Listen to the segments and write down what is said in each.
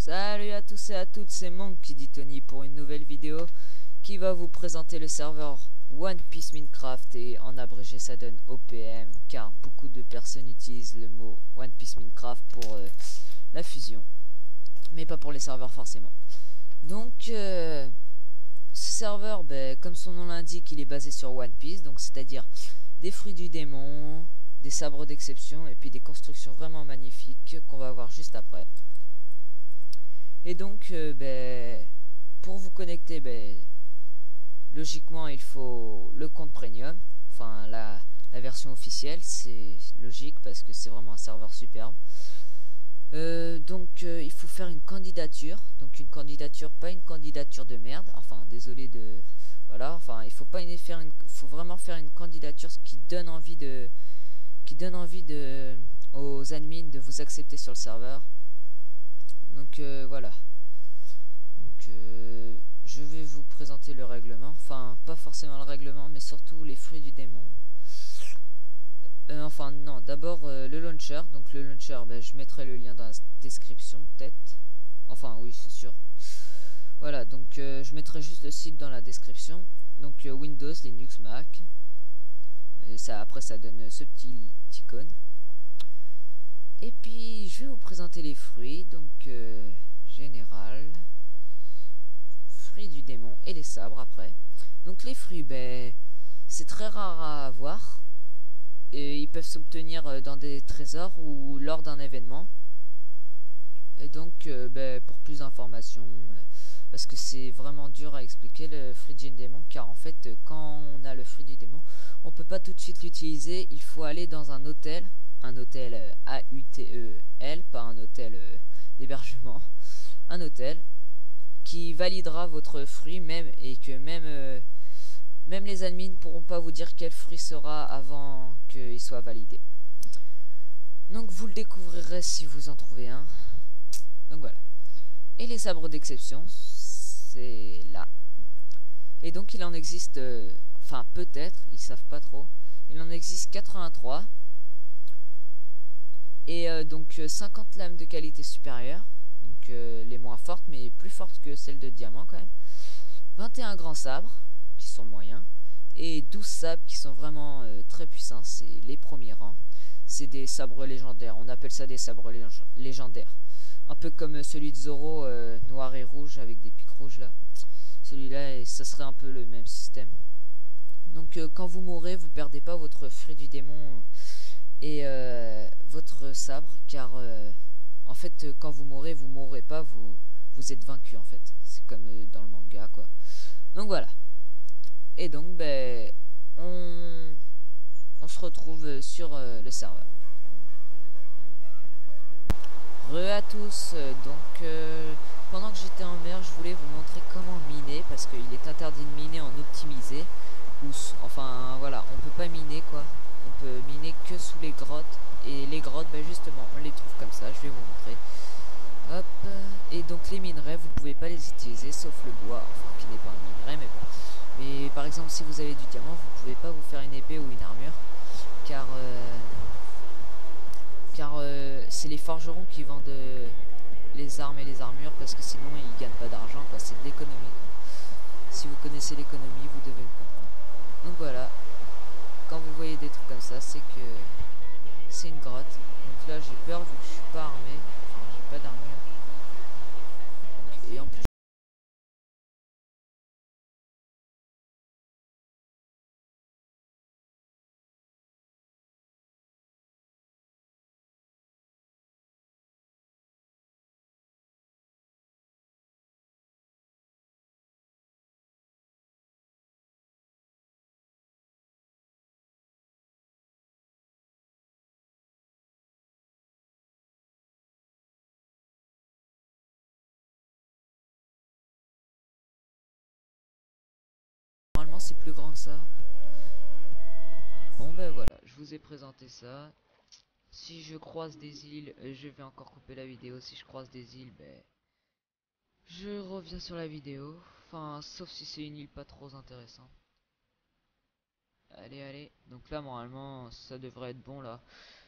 Salut à tous et à toutes, c'est Monk qui dit Tony pour une nouvelle vidéo qui va vous présenter le serveur One Piece Minecraft, et en abrégé ça donne OPM car beaucoup de personnes utilisent le mot One Piece Minecraft pour la fusion, mais pas pour les serveurs forcément. Donc ce serveur, comme son nom l'indique, il est basé sur One Piece, donc c'est-à-dire des fruits du démon, des sabres d'exception et puis des constructions vraiment magnifiques qu'on va voir juste après. Et donc, pour vous connecter, logiquement, il faut le compte premium. Enfin, la version officielle, c'est logique parce que c'est vraiment un serveur superbe. Il faut faire une candidature. Donc, une candidature, pas une candidature de merde. Enfin, désolé de... Voilà, enfin, il faut pas faire une... faut vraiment faire une candidature qui donne envie de... aux admins de vous accepter sur le serveur. Donc voilà. Donc je vais vous présenter le règlement. Enfin, pas forcément le règlement, mais surtout les fruits du démon. Enfin non, d'abord le launcher. Donc le launcher, je mettrai le lien dans la description peut-être. Enfin oui, c'est sûr. Voilà, donc je mettrai juste le site dans la description. Donc Windows, Linux, Mac. Et ça, après ça donne ce petit icône. Et puis je vais vous présenter les fruits. Donc général, fruits du démon et les sabres après. Donc les fruits, c'est très rare à avoir. Et ils peuvent s'obtenir dans des trésors ou lors d'un événement. Et donc pour plus d'informations, parce que c'est vraiment dur à expliquer le fruit du démon, car en fait quand on a le fruit du démon, on peut pas tout de suite l'utiliser. Il faut aller dans un hôtel AUTEL, pas un hôtel d'hébergement, un hôtel qui validera votre fruit même, et que même les admins ne pourront pas vous dire quel fruit sera avant qu'il soit validé. Donc vous le découvrirez si vous en trouvez un. Donc voilà. Et les sabres d'exception, c'est là. Et donc il en existe, enfin peut-être, ils savent pas trop. Il en existe 83. Et donc 50 lames de qualité supérieure. Donc les moins fortes, mais plus fortes que celles de diamant quand même. 21 grands sabres, qui sont moyens. Et 12 sabres qui sont vraiment très puissants. C'est les premiers rangs. C'est des sabres légendaires. On appelle ça des sabres légendaires. Un peu comme celui de Zoro, noir et rouge, avec des pics rouges là. Celui-là, ça serait un peu le même système. Donc quand vous mourrez, vous perdez pas votre fruit du démon et votre sabre, car en fait quand vous mourrez pas, vous êtes vaincu en fait. C'est comme dans le manga quoi. Donc voilà. Et donc on se retrouve sur le serveur. Re à tous, pendant que j'étais en mer, je voulais vous montrer comment miner, parce qu'il est interdit de miner en optimisé, ou enfin voilà, on peut pas miner quoi, on peut miner que sous les grottes, et les grottes, justement, on les trouve comme ça, je vais vous montrer. Hop, et donc les minerais, vous pouvez pas les utiliser, sauf le bois, enfin qui n'est pas un minerai, mais bon. Mais par exemple, si vous avez du diamant, vous pouvez pas vous faire une épée ou une armure, car c'est les forgerons qui vendent les armes et les armures, parce que sinon ils gagnent pas d'argent quoi, c'est de l'économie. Si vous connaissez l'économie, vous devez le comprendre. Donc voilà, quand vous voyez des trucs comme ça, c'est que c'est une grotte. Donc là j'ai peur vu que je suis pas armé, enfin j'ai pas d'armure. Et en plus normalement c'est plus grand que ça. Bon voilà, je vous ai présenté ça. Si je croise des îles, je vais encore couper la vidéo. Si je croise des îles, je reviens sur la vidéo. Enfin, sauf si c'est une île pas trop intéressante. Allez. Donc là, normalement, ça devrait être bon là.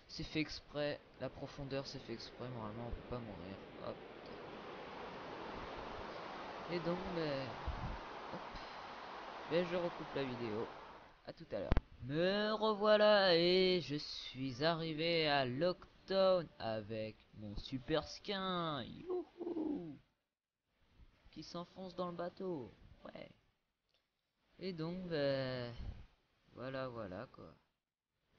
C'est fait exprès. La profondeur, c'est fait exprès. Normalement, on peut pas mourir. Hop. Et donc, hop, je recoupe la vidéo. À tout à l'heure. Me revoilà et je suis arrivé à Lockdown avec mon super skin. Youhou, qui s'enfonce dans le bateau. Ouais. Et donc, voilà quoi.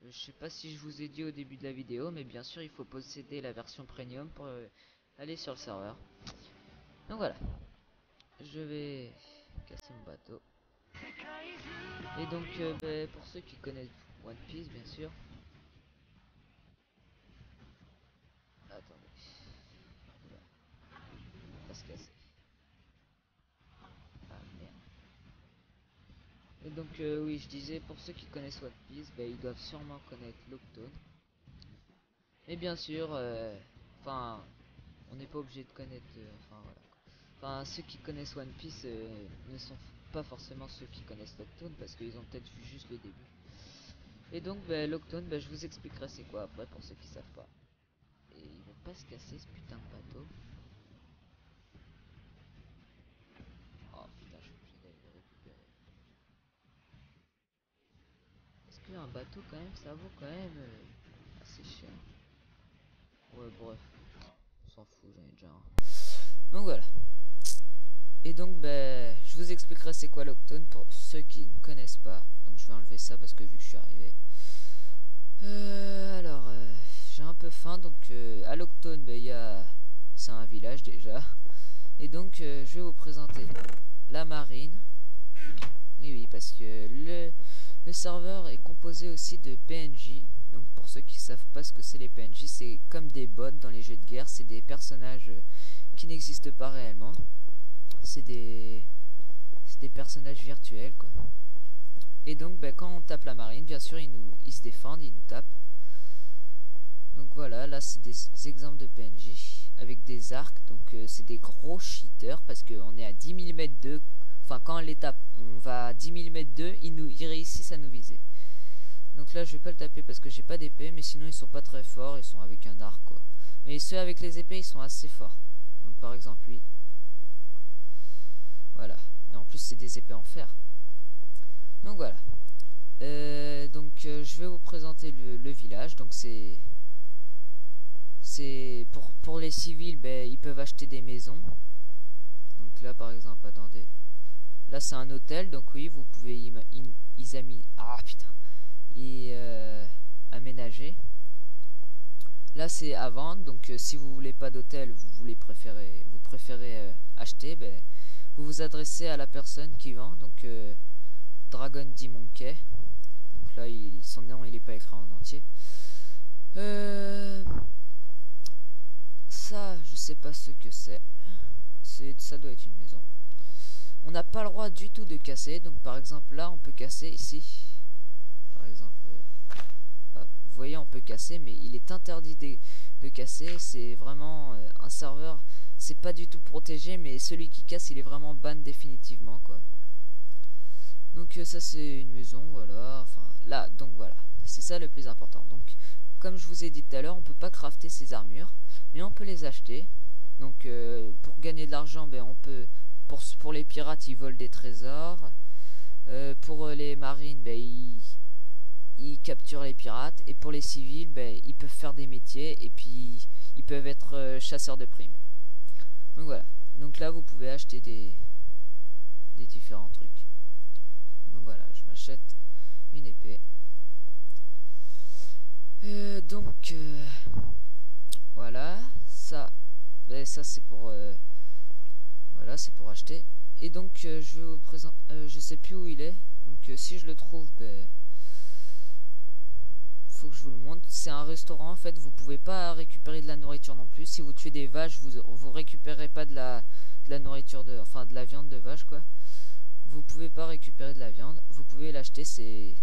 Je sais pas si je vous ai dit au début de la vidéo, mais bien sûr il faut posséder la version premium pour aller sur le serveur. Donc voilà, je vais casser mon bateau. Et donc pour ceux qui connaissent One Piece, bien sûr. Attendez, voilà. On va se casser. Ah merde. Et donc oui, je disais, pour ceux qui connaissent One Piece, ils doivent sûrement connaître Lockdown. Mais bien sûr, enfin, on n'est pas obligé de connaître, enfin voilà. Enfin, ceux qui connaissent One Piece ne sont pas forcément ceux qui connaissent Lockdown parce qu'ils ont peut-être vu juste le début. Et donc, Lockdown, je vous expliquerai c'est quoi après pour ceux qui savent pas. Et il va pas se casser ce putain de bateau. Oh putain, je suis obligé d'aller le récupérer. Parce qu'un bateau, quand même, ça vaut quand même assez cher. Ouais, bref, on s'en fout, j'en ai déjà un. Donc voilà. Et donc je vous expliquerai c'est quoi Lockdown pour ceux qui ne connaissent pas. Donc je vais enlever ça parce que vu que je suis arrivé. Alors j'ai un peu faim, donc à Lockdown c'est un village déjà. Et donc je vais vous présenter la marine. Et oui, parce que le serveur est composé aussi de PNJ. Donc pour ceux qui savent pas ce que c'est les PNJ, c'est comme des bots dans les jeux de guerre, c'est des personnages qui n'existent pas réellement. C'est des personnages virtuels quoi. Et donc quand on tape la marine, bien sûr ils se défendent, ils nous tapent. Donc voilà, là c'est des exemples de PNJ avec des arcs. Donc c'est des gros cheaters parce qu'on est à 10 000 mètres d'eux. Enfin quand on les tape, on va à 10 000 mètres d'eux, ils réussissent à nous viser. Donc là je vais pas le taper parce que j'ai pas d'épée, mais sinon ils sont pas très forts, ils sont avec un arc quoi. Mais ceux avec les épées ils sont assez forts. Donc par exemple lui. Voilà. Et en plus c'est des épées en fer. Donc voilà. Je vais vous présenter le village. Donc c'est pour les civils, ils peuvent acheter des maisons. Donc là par exemple, attendez. Là c'est un hôtel, donc oui, vous pouvez aménager. Là c'est à vendre, donc si vous voulez pas d'hôtel, vous préférez acheter, vous vous adressez à la personne qui vend, donc Dragon D Monkey. Donc là son nom il est pas écrit en entier. Ça je sais pas ce que c'est. Ça doit être une maison. On n'a pas le droit du tout de casser, donc par exemple là on peut casser ici. Par exemple vous voyez on peut casser, mais il est interdit de casser. C'est vraiment un serveur, c'est pas du tout protégé, mais celui qui casse il est vraiment ban définitivement quoi. Donc ça c'est une maison, voilà. Enfin là, donc voilà, c'est ça le plus important. Donc comme je vous ai dit tout à l'heure, on peut pas crafter ces armures, mais on peut les acheter. Donc pour gagner de l'argent, on peut, pour les pirates ils volent des trésors. Pour les marines, ils capturent les pirates. Et pour les civils, ils peuvent faire des métiers. Et puis ils peuvent être chasseurs de primes. Donc voilà. Donc là vous pouvez acheter des différents trucs. Donc voilà, je m'achète une épée. Voilà, ça c'est pour voilà, c'est pour acheter. Et donc je vais vous présenter, je sais plus où il est. Donc si je le trouve, faut que je vous le montre. C'est un restaurant en fait, vous pouvez pas récupérer de la nourriture non plus. Si vous tuez des vaches, vous récupérez pas de la nourriture enfin de la viande de vache quoi. Vous pouvez pas récupérer de la viande, vous pouvez l'acheter, c'est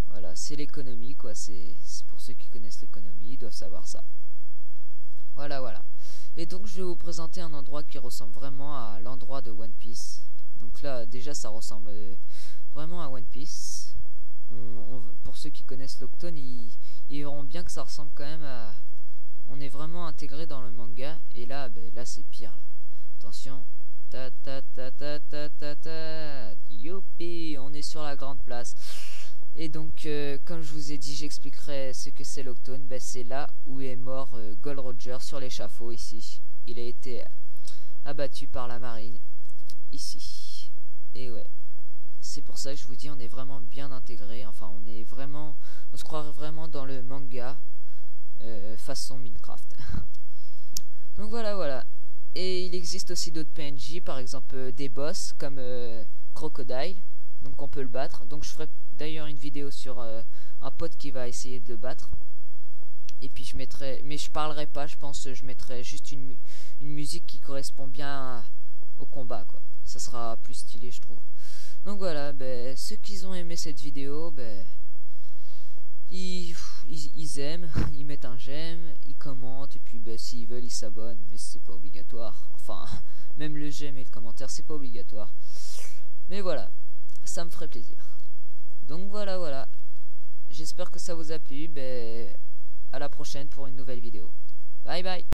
voilà, c'est l'économie quoi, c'est pour ceux qui connaissent l'économie, ils doivent savoir ça. Voilà. Et donc je vais vous présenter un endroit qui ressemble vraiment à l'endroit de One Piece. Donc là déjà ça ressemble vraiment à One Piece. Pour ceux qui connaissent Lockdown, ils verront bien que ça ressemble quand même à... On est vraiment intégré dans le manga. Et là, là c'est pire là. attention. Ta ta ta ta ta ta ta. Youpi, on est sur la grande place. Et donc, comme je vous ai dit, j'expliquerai ce que c'est l'Octone. Ben, c'est là où est mort Gold Roger sur l'échafaud ici. Il a été abattu par la marine ici. Et ouais, c'est pour ça que je vous dis, on est vraiment bien intégré. Enfin, on se croirait vraiment dans le manga façon Minecraft. Donc voilà. Et il existe aussi d'autres PNJ, par exemple des boss comme Crocodile. Donc on peut le battre. Donc je ferai d'ailleurs une vidéo sur un pote qui va essayer de le battre. Et puis je mettrai, mais je parlerai pas, je pense, je mettrai juste une musique qui correspond bien au combat, quoi. Ça sera plus stylé, je trouve. Donc voilà, ben, ceux qui ont aimé cette vidéo, ben, ils aiment, ils mettent un j'aime, ils commentent, et puis ben, s'ils veulent, ils s'abonnent, mais c'est pas obligatoire. Enfin, même le j'aime et le commentaire, c'est pas obligatoire. Mais voilà, ça me ferait plaisir. Donc voilà. J'espère que ça vous a plu. Ben, à la prochaine pour une nouvelle vidéo. Bye bye.